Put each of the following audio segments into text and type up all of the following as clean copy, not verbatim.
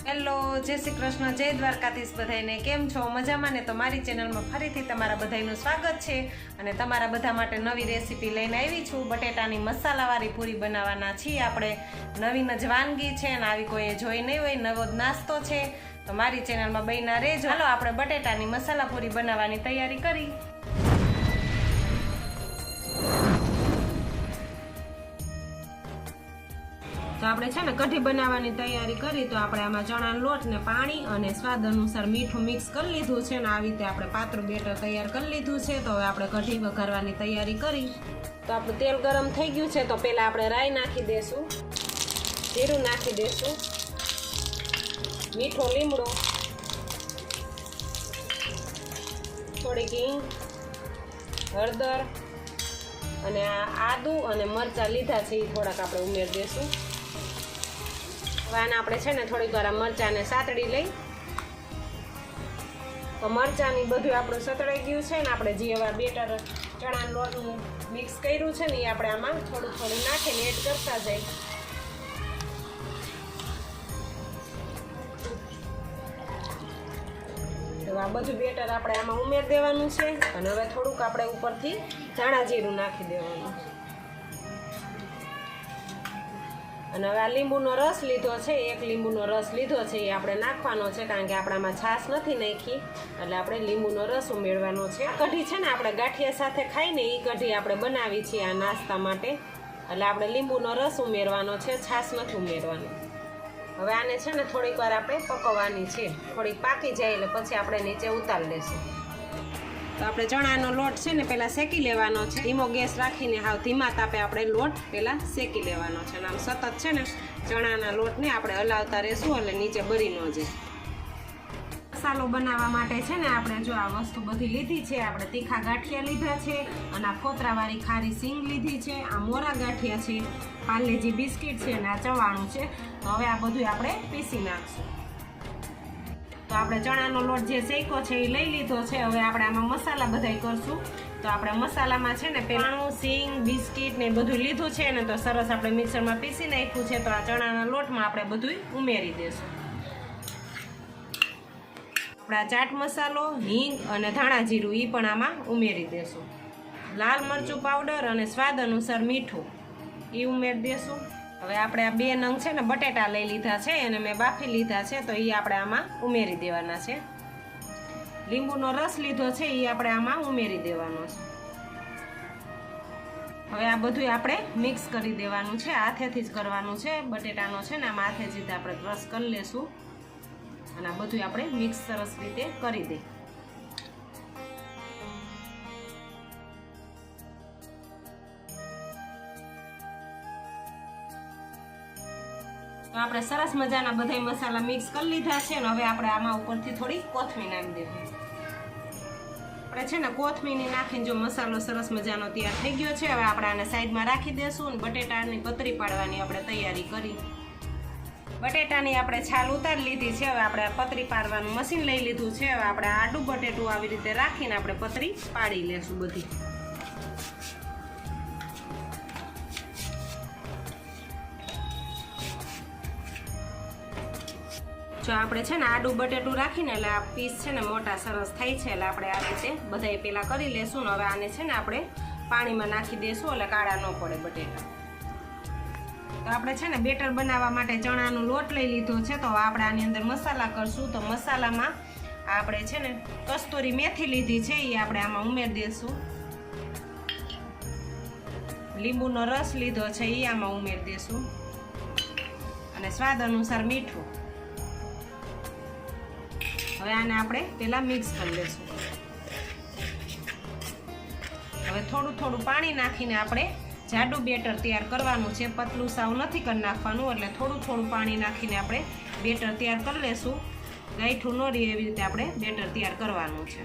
Hello, જય શ્રી કૃષ્ણ, જય દ્વારકાધીશ બધાને. કેમ છો? મજામાં ને? તો મારી ચેનલમાં ફરીથી તમારા બધાનું સ્વાગત છે અને તમારા બધા માટે નવી રેસીપી લઈને આવી છું. બટેટાની મસાલાવાળી પૂરી બનાવવાના છીએ આપણે. નવીન જ વાનગી છે અને આવી કોઈએ જોઈ નહીં હોય, નવો જ નાસ્તો છે. તો મારી ચેનલમાં બન્યા રહેજો. હાલો આપણે બટેટાની મસાલા પૂરી બનાવવાની તૈયારી કરી. તો આપણે છે ને કઢી બનાવવાની તૈયારી કરી. તો આપણે આમાં ચણાનો લોટ ને પાણી અને સ્વાદ અનુસાર મીઠું મિક્સ કરી લીધું છે ને આવી રીતે આપણે પાતળું બેટર તૈયાર કરી લીધું છે. તો હવે આપણે કઢી વઘારવાની તૈયારી કરી. તો આપણું તેલ ગરમ થઈ ગયું છે. તો પહેલાં આપણે રાઈ નાખી દઈશું, જીરું નાખી દઈશું, મીઠો લીમડો, થોડીક હિંગ, હળદર અને આદુ અને મરચાં લીધા છે એ થોડાક આપણે ઉમેરી દઈશું. આને આપણે છે ને થોડીક વાર મરચાંને સાતડી લઈ. તો મરચાંની બધું આપણું સતળાઈ ગયું છે ને આપણે જે હવે બેટર ચણાના લોટનું મિક્સ કર્યું છે ને એ આપણે આમાં થોડું થોડું નાખીને એડ કરતા જાય. તો આ બધું બેટર આપણે આમાં ઉમેરી દેવાનું છે અને હવે થોડુંક આપણે ઉપરથી ધાણા જીરું નાખી દેવાનું. અને હવે આ લીંબુનો રસ લીધો છે, એક લીંબુનો રસ લીધો છે એ આપણે નાખવાનો છે, કારણ કે આપણામાં છાશ નથી નાખી એટલે આપણે લીંબુનો રસ ઉમેરવાનો છે. આ કઢી છે ને આપણે ગાંઠિયા સાથે ખાઈને એ કઢી આપણે બનાવી છીએ આ નાસ્તા માટે, એટલે આપણે લીંબુનો રસ ઉમેરવાનો છે, છાશ નથી ઉમેરવાની. હવે આને છે ને થોડીક વાર આપણે પકવવાની છે, થોડીક પાકી જાય એટલે પછી આપણે નીચે ઉતારી લઈશું. તો આપણે ચણાનો લોટ છે ને પહેલાં શેકી લેવાનો છે. ધીમો ગેસ રાખીને હાવ ધીમા તાપે આપણે લોટ પહેલાં શેકી લેવાનો છે અને આમ સતત છે ને ચણાના લોટને આપણે હલાવતા રહેશું એટલે નીચે બળી ન જાય. મસાલો બનાવવા માટે છે ને આપણે જો આ વસ્તુ બધી લીધી છે. આપણે તીખા ગાંઠિયા લીધા છે અને આ ફોતરાવાળી ખારી સિંગ લીધી છે, આ મોરા ગાંઠિયા છે, પાર્લેજી બિસ્કિટ છે અને આ ચવાણું છે. તો હવે આ બધું આપણે પીસી નાખશું. તો આપણે ચણાનો લોટ જે શેક્યો છે એ લઈ લીધો છે. હવે આપણે આમાં મસાલા બધાય કરશું. તો આપણે મસાલામાં છે ને પેલાનું સિંગ, બિસ્કિટ ને બધું લીધું છે ને તો સરસ આપણે મિક્સરમાં પીસી નાખ્યું છે. તો આ ચણાના લોટમાં આપણે બધું ઉમેરી દઈશું. આપણા ચાટ મસાલો, હિંગ અને ધાણા જીરું એ પણ આમાં ઉમેરી દઈશું. લાલ મરચું પાવડર અને સ્વાદ અનુસાર મીઠું એ ઉમેરી દઈશું. હવે આપણે આ 2 નંગ છે ને બટેટા લઈ લીધા છે અને મેં બાફી લીધા છે, તો એ આપણે આમાં ઉમેરી દેવાના છે. લીંબુનો રસ લીધો છે એ આપણે આમાં ઉમેરી દેવાનો છે. હવે આ બધું આપણે મિક્સ કરી દેવાનું છે, હાથેથી જ કરવાનું છે. બટેટાનો છે ને આમાં હાથેથી જ આપણે ક્રશ કરી લેશું અને આ બધું આપણે મિક્સ સરસ રીતે કરી દઈએ. તો આપણે સરસ મજાના બધા મસાલા મિક્સ કરી લીધા છે અને હવે આપણે આમાં ઉપરથી થોડી કોથમીર નાખી દેવું. આપણે છે ને કોથમીર નાખીને જો મસાલો સરસ મજાનો તૈયાર થઈ ગયો છે. હવે આપણે આને સાઈડમાં રાખી દઈશું અને બટેટાની પતરી પાડવાની આપણે તૈયારી કરી. બટેટાની આપણે છાલ ઉતારી લીધી છે. હવે આપણે પતરી પાડવાનું મશીન લઈ લીધું છે. હવે આપણે આડું બટેટું આવી રીતે રાખીને આપણે પતરી પાડી લેશું બધી. જો આપણે છે ને આડું બટેટું રાખીને એટલે આ પીસ છે ને મોટા સરસ થાય છે એટલે આપણે આ રીતે બધાય પહેલાં કરી લેશું. હવે આને છે ને આપણે પાણીમાં નાખી દઈશું એટલે કાળા ન પડે બટેટા. તો આપણે છે ને બેટર બનાવવા માટે ચણાનો લોટ લઈ લીધો છે. તો આપણે આની અંદર મસાલા કરશું. તો મસાલામાં આપણે છે ને કસ્તુરી મેથી લીધી છે એ આપણે આમાં ઉમેરી દઈશું. લીંબુનો રસ લીધો છે એ આમાં ઉમેરી દઈશું અને સ્વાદ અનુસાર મીઠું. હવે આને આપણે પહેલાં મિક્સ કરી લઈશું. હવે થોડું થોડું પાણી નાખીને આપણે જાડું બેટર તૈયાર કરવાનું છે. પતલું સાવ નથી કરી નાખવાનું, એટલે થોડું થોડું પાણી નાખીને આપણે બેટર તૈયાર કરી લઈશું. ગાંઠું ન રહે એવી રીતે આપણે બેટર તૈયાર કરવાનું છે.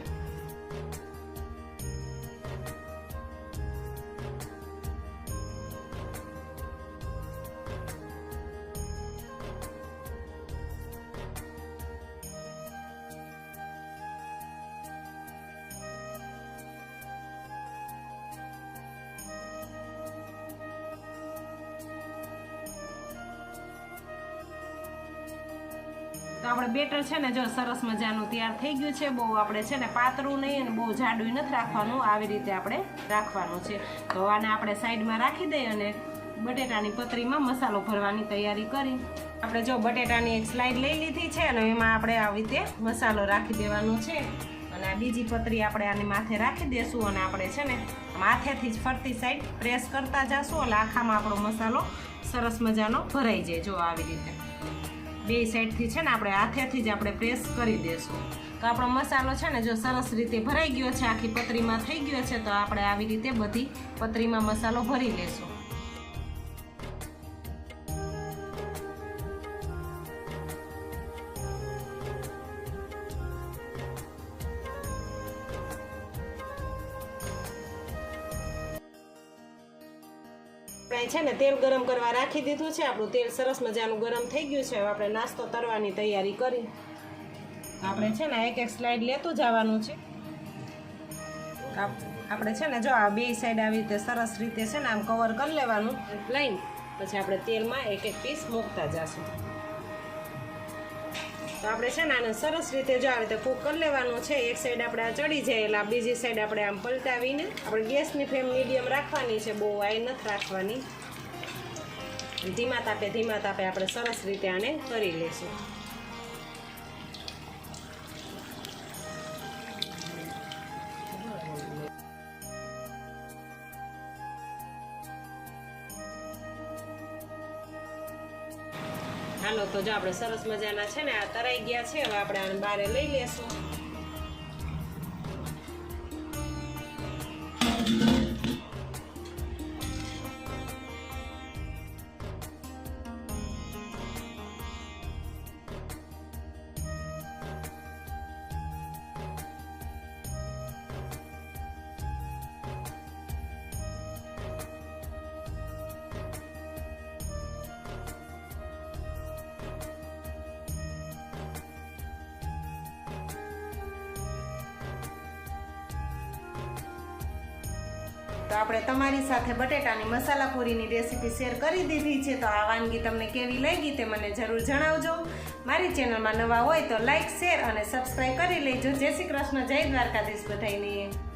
આપણે બેટર છે ને જો સરસ મજાનું તૈયાર થઈ ગયું છે. બહુ આપણે છે ને પાતળું નહીં અને બહુ જાડું નથી રાખવાનું, આવી રીતે આપણે રાખવાનું છે. તો આને આપણે સાઈડમાં રાખી દઈએ અને બટેટાની પતરીમાં મસાલો ભરવાની તૈયારી કરી. આપણે જો બટેટાની એક સ્લાઇડ લઈ લીધી છે અને એમાં આપણે આવી રીતે મસાલો રાખી દેવાનો છે અને આ બીજી પતરી આપણે આની માથે રાખી દેશું અને આપણે છે ને માથેથી જ ફરતી સાઈડ પ્રેસ કરતા જશું એટલે આખામાં આપણો મસાલો સરસ મજાનો ભરાઈ જાય. જો આવી રીતે બે સાઈડથી છે ને આપણે હાથેથી જ આપણે પ્રેસ કરી દેશું. તો આપણો મસાલો છે ને જો સરસ રીતે ભરાઈ ગયો છે, આખી પતરીમાં થઈ ગયો છે. તો આપણે આવી રીતે બધી પતરીમાં મસાલો ભરી લેશું. આપણે છે ને તેલ ગરમ કરવા રાખી દીધું છે. આપણું તેલ સરસ મજાનું ગરમ થઈ ગયું છે. હવે આપણે નાસ્તો તરવાની તૈયારી કરી. આપણે છે ને એક એક સ્લાઇડ લેતું જવાનું છે. આપણે છે ને જો આ બે સાઈડ આવી રીતે સરસ રીતે છે ને આમ કવર કરી લેવાનું લઈને પછી આપણે તેલમાં એક એક પીસ મૂકતા જશું. તો આપણે છે ને આને સરસ રીતે જો આવી રીતે કૂક કરી લેવાનું છે. એક સાઈડ આપણે આ ચડી જાય એટલે બીજી સાઈડ આપણે આમ પલટાવીને આપણે ગેસની ફ્લેમ મીડિયમ રાખવાની છે, બહુ હાઈ નથી રાખવાની. ધીમા તાપે આપણે સરસ રીતે આને કરી લઈશું. હાલો તો જો આપણે સરસ મજાના છે ને આ તરાઈ ગયા છે. હવે આપણે આને બહાર લઈ લેશું. તો આપણે તમારી સાથે બટેટાની મસાલા પૂરીની રેસીપી શેર કરી દીધી છે. તો આ વાનગી તમને કેવી લાગી તે મને જરૂર જણાવજો. મારી ચેનલમાં નવા હોય તો લાઈક, શેર અને સબસ્ક્રાઈબ કરી લેજો. જય શ્રી કૃષ્ણ, જય દ્વારકાધીશ બધાયને.